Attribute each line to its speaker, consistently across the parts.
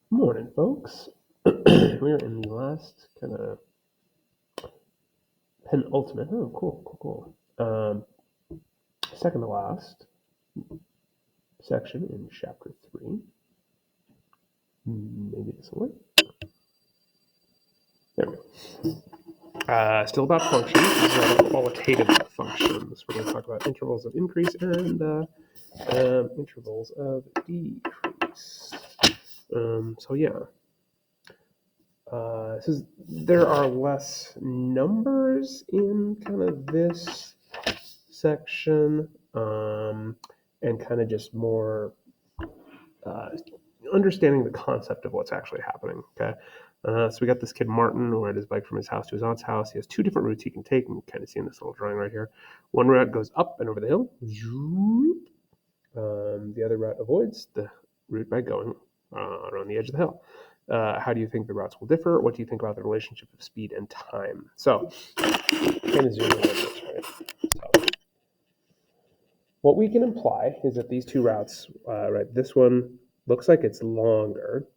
Speaker 1: Morning, folks. We're in the last kind of penultimate. Oh, cool. Second to last section in chapter 3. Maybe this will work. There we go. Still about functions. This is about qualitative functions. We're going to talk about intervals of increase and intervals of decrease. So yeah, there are less numbers in kind of this section, and kind of just more uh, understanding the concept of what's actually happening. Okay. So we got this kid Martin who rode his bike from his house to his aunt's house. He has two different routes he can take. And you kind of see in this little drawing right here. One route goes up and over the hill. The other route avoids the route by going around the edge of the hill. How do you think the routes will differ? What do you think about the relationship of speed and time? So, kind of zoom in on this, right? So, what we can imply is that these two routes, right, this one looks like it's longer,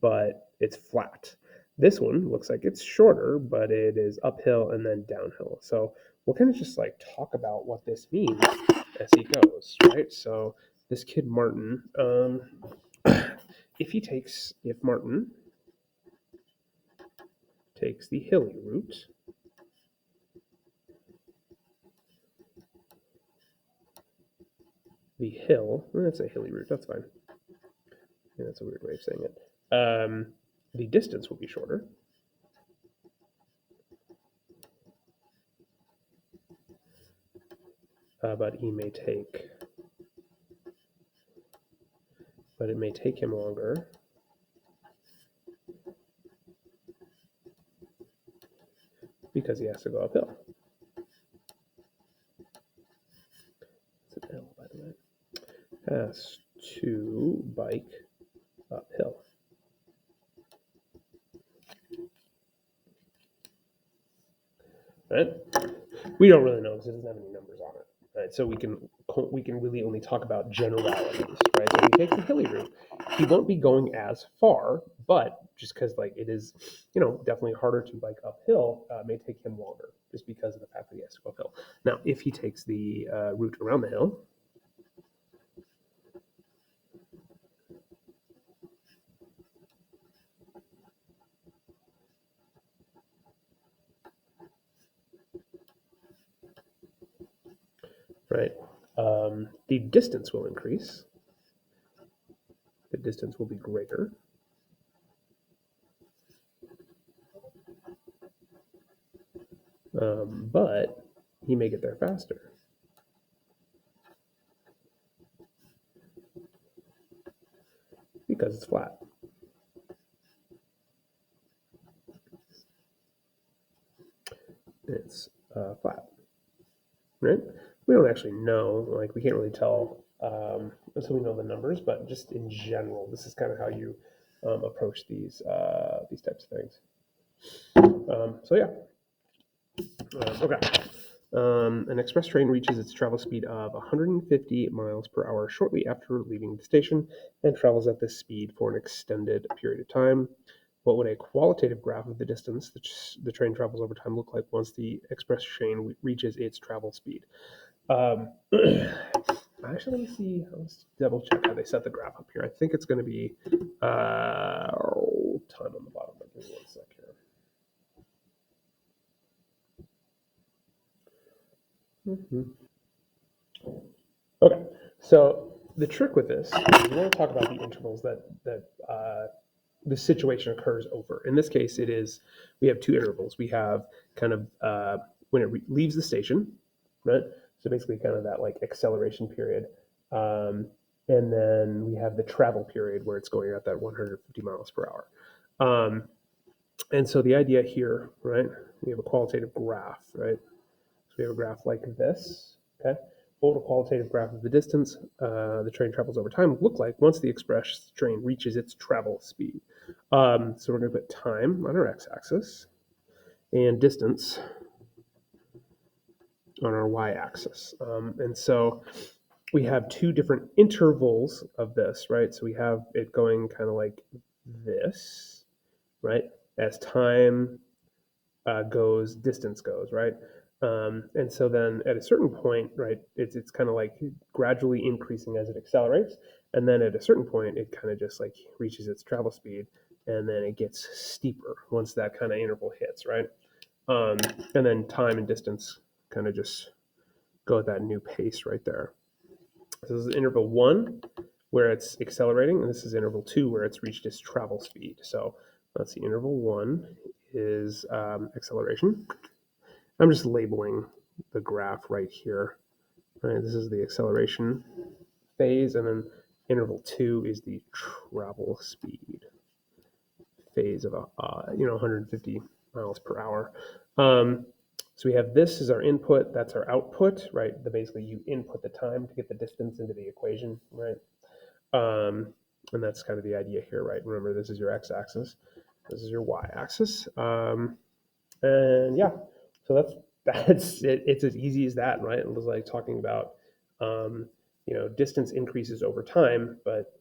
Speaker 1: but it's flat. This one looks like it's shorter, but it is uphill and then downhill. So we'll kind of just like talk about what this means as he goes, right? So this kid Martin, if Martin takes the hilly route, that's a hilly route, that's fine. Yeah, that's a weird way of saying it. The distance will be shorter. But it may take him longer because he has to go uphill. It's an L, by the way. Has to bike uphill. Right? We don't really know because it doesn't have any numbers on it. Right? So we can really only talk about generalities. Right? So if he takes the hilly route, he won't be going as far, but just because like it is, definitely harder to bike uphill, may take him longer just because of the fact that he has to go uphill. Now, if he takes the route around the hill, right, the distance will increase. The distance will be greater. But he may get there faster. Because it's flat. It's flat, right? We don't actually know, like we can't really tell until we know the numbers, but just in general, this is kind of how you approach these types of things. So yeah, okay. An express train reaches its travel speed of 150 miles per hour shortly after leaving the station and travels at this speed for an extended period of time. What would a qualitative graph of the distance the train travels over time look like once the express train reaches its travel speed? Actually, let me see. Let's double check how they set the graph up here. I think it's going to be time on the bottom. Give me one sec here. Okay, so the trick with this is we want to talk about the intervals that the situation occurs over. In this case, we have two intervals. We have kind of when it leaves the station, right? So basically, kind of that like acceleration period, and then we have the travel period where it's going at that 150 miles per hour. And so the idea here, right? We have a qualitative graph, right? So we have a graph like this, okay? What would a qualitative graph of the distance the train travels over time look like once the express train reaches its travel speed? So we're going to put time on our x-axis and distance on our y-axis. And so we have two different intervals of this, right? So we have it going kind of like this, right? As time goes, distance goes, right? And so then at a certain point, right, it's kind of like gradually increasing as it accelerates. And then at a certain point, it kind of just like reaches its travel speed, and then it gets steeper once that kind of interval hits, right? And then time and distance kind of just go at that new pace right there. So this is interval 1, where it's accelerating, and this is interval 2, where it's reached its travel speed. So let's see, interval 1 is acceleration. I'm just labeling the graph right here. Right, this is the acceleration phase, and then interval 2 is the travel speed phase of 150 miles per hour. So we have this as our input, that's our output, right? Basically, you input the time to get the distance into the equation, right? And that's kind of the idea here, right? Remember, this is your x-axis, this is your y-axis, and yeah, so that's it. It's as easy as that, right? It was like talking about, distance increases over time, but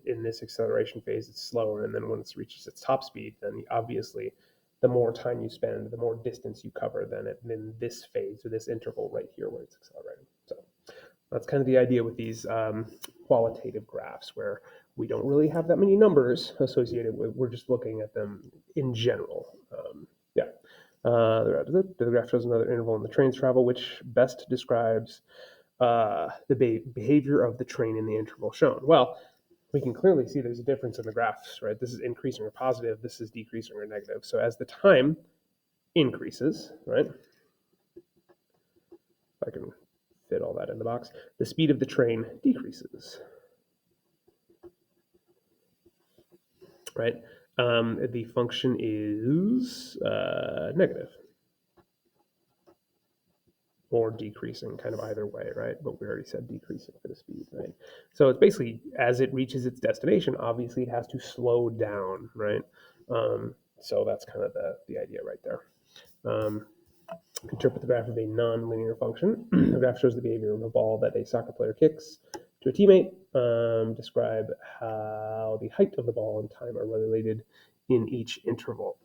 Speaker 1: in this acceleration phase, it's slower, and then when it reaches its top speed, then obviously, the more time you spend, the more distance you cover than in this phase or this interval right here where it's accelerating. So that's kind of the idea with these qualitative graphs, where we don't really have that many numbers associated with. We're just looking at them in general. Yeah. The graph shows another interval in the train's travel, which best describes the behavior of the train in the interval shown. Well, we can clearly see there's a difference in the graphs, right? This is increasing or positive, this is decreasing or negative. So as the time increases, right? If I can fit all that in the box, the speed of the train decreases, right? The function is negative or decreasing, kind of either way, right? But we already said decreasing for the speed, right? So it's basically as it reaches its destination, obviously it has to slow down, right? So that's kind of the idea right there. Interpret the graph of a non-linear function. The graph shows the behavior of a ball that a soccer player kicks to a teammate. Describe how the height of the ball and time are related in each interval.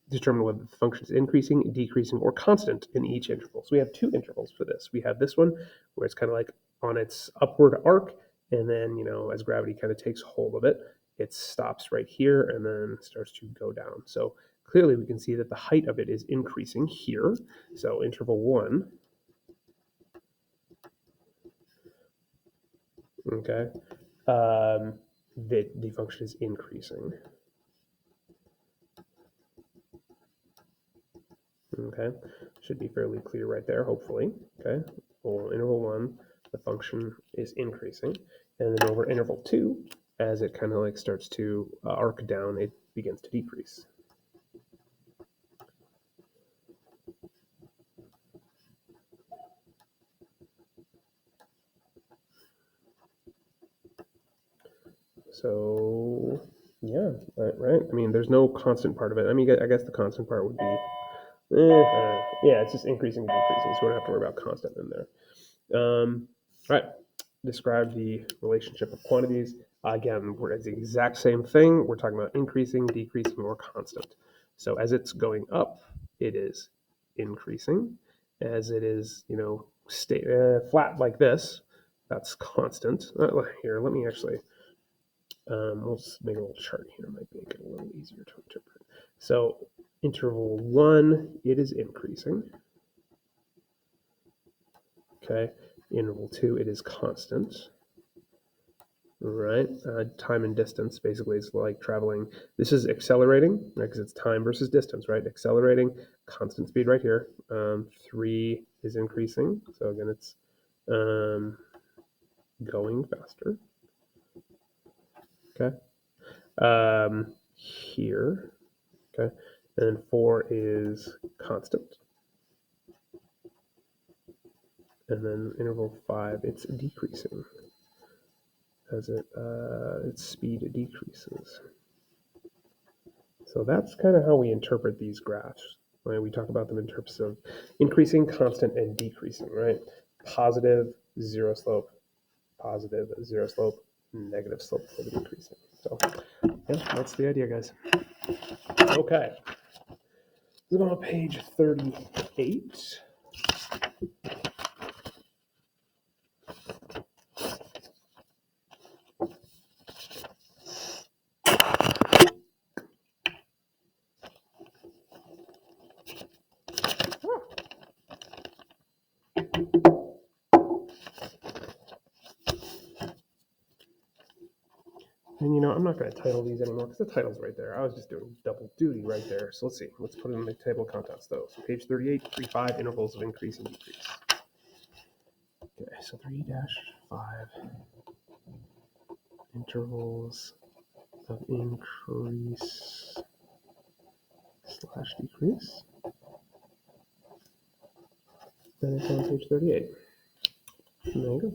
Speaker 1: Determine whether the function is increasing, decreasing, or constant in each interval. So we have 2 intervals for this. We have this one where it's kind of like on its upward arc, and then, as gravity kind of takes hold of it, it stops right here and then starts to go down. So clearly we can see that the height of it is increasing here. So interval 1, okay, the function is increasing. Okay, should be fairly clear right there, hopefully. Okay, well, interval 1, the function is increasing, and then over interval 2, as it kind of like starts to arc down, it begins to decrease. So yeah, right. I mean, there's no constant part of it. I mean, I guess the constant part would be, yeah, it's just increasing and decreasing, so we don't have to worry about constant in there. All right, describe the relationship of quantities. Again, it's the exact same thing. We're talking about increasing, decreasing, or constant. So as it's going up, it is increasing. As it is, flat like this, that's constant. Here, let me actually, we'll make a little chart here. Might make it a little easier to interpret. So interval 1, it is increasing. Okay, interval 2, it is constant. Right, time and distance basically is like traveling. This is accelerating, right? Because it's time versus distance, right? Accelerating, constant speed right here. 3 is increasing, so again, it's going faster. Okay, here, okay, and then 4 is constant. And then interval 5, it's decreasing as its speed decreases. So that's kind of how we interpret these graphs. Right? We talk about them in terms of increasing, constant, and decreasing. Right? Positive, zero slope. Positive, zero slope. Negative slope for the decreasing. So yeah, that's the idea, guys. Okay. We're going to page 38. And I'm not going to title these anymore because the title's right there. I was just doing double duty right there. So let's see. Let's put it in the table of contents though. So page 38, 3.5, intervals of increase and decrease. Okay, so 3-5, intervals of increase / decrease. Then it's on page 38. And there you go.